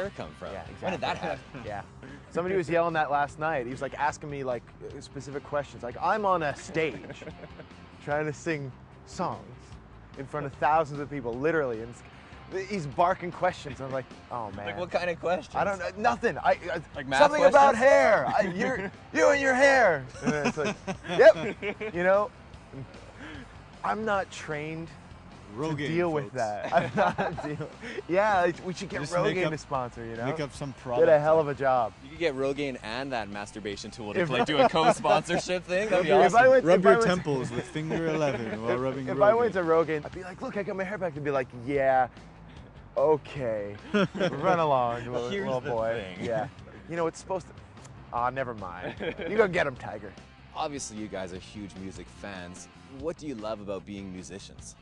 hair come from? Yeah, exactly. When did that happen? Yeah. Somebody was yelling that last night. He was like asking me like specific questions. Like, I'm on a stage trying to sing songs in front of thousands of people, literally. And he's barking questions. I'm like, oh man. Like what kind of questions? I don't know, nothing. Like math something questions? about hair. You and your hair. And then it's like, yep. You know, I'm not trained to deal with that. I'm not dealing. Yeah, like, we should get Rogaine to sponsor. You know, make up some product. Did a hell of a job. You could get Rogaine and that masturbation tool to like do a co-sponsorship thing. That'd be awesome. Rub your temples with finger 11 while rubbing. If I went to Rogaine, I'd be like, look, I got my hair back. They'd be like, yeah, okay, run along, little boy. Thing. Yeah, you know it's supposed to. Ah, never mind. You go get him, Tiger. Obviously, you guys are huge music fans. What do you love about being musicians?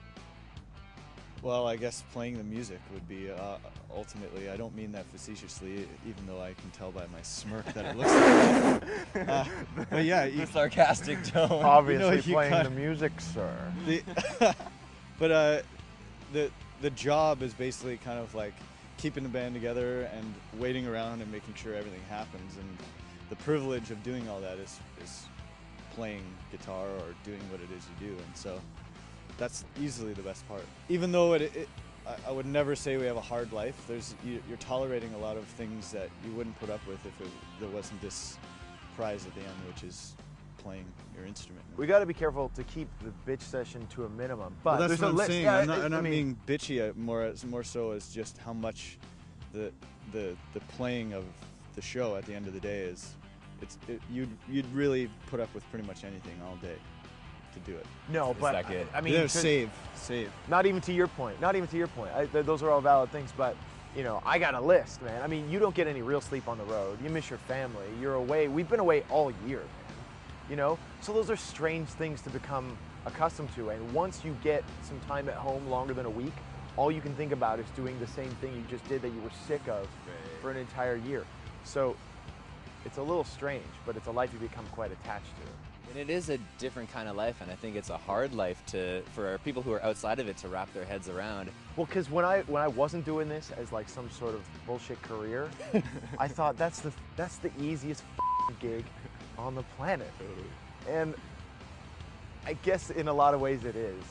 Well, I guess playing the music would be ultimately. I don't mean that facetiously, even though I can tell by my smirk that it looks like that. But yeah, The sarcastic tone. Obviously, playing the music, sir. But the job is basically kind of like keeping the band together and waiting around and making sure everything happens. And the privilege of doing all that is playing guitar or doing what it is you do. And so that's easily the best part. Even though I would never say we have a hard life. You're tolerating a lot of things that you wouldn't put up with if there wasn't this prize at the end, which is playing your instrument. We got to be careful to keep the bitch session to a minimum. But well, that's what I'm saying. Yeah, I'm not being bitchy. More so as just how much the playing of the show at the end of the day is. You'd really put up with pretty much anything all day to do it. No, but I mean, yeah, save. Not even to your point. Not even to your point. Those are all valid things, but you know, I got a list, man. I mean, you don't get any real sleep on the road. You miss your family. You're away. We've been away all year, man. You know, so those are strange things to become accustomed to. And once you get some time at home longer than a week, all you can think about is doing the same thing you just did that you were sick of for an entire year. So it's a little strange, but it's a life you become quite attached to. And it is a different kind of life, and I think it's a hard life for people who are outside of it to wrap their heads around. Well, because when I wasn't doing this as like some sort of bullshit career, I thought that's the easiest gig on the planet. And I guess in a lot of ways it is.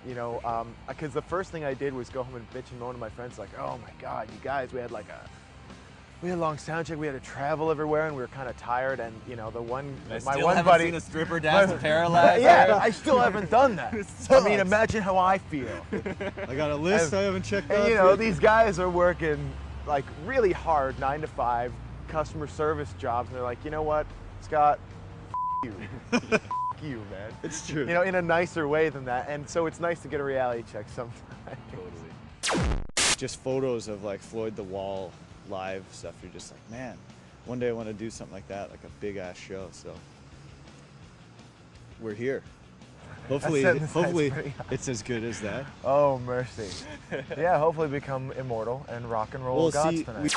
You know, because the first thing I did was go home and bitch and moan to my friends like, oh my God, you guys, we had a long sound check. We had to travel everywhere, and we were kind of tired. And you know, my one buddy, seen a stripper dance paralyzed. Yeah, I still haven't done that. I mean, imagine how I feel. I got a list I haven't checked out. And you know, these guys are working like really hard, 9 to 5 customer service jobs, and they're like, you know what, Scott, you, you, man. It's true. You know, in a nicer way than that. And so it's nice to get a reality check sometimes. Totally. Just photos of like Floyd the Wall live stuff. You're just like, man, one day I want to do something like that, like a big ass show. So we're here. Hopefully it's as good as that. Oh mercy. Yeah, hopefully become immortal and rock and roll gods tonight.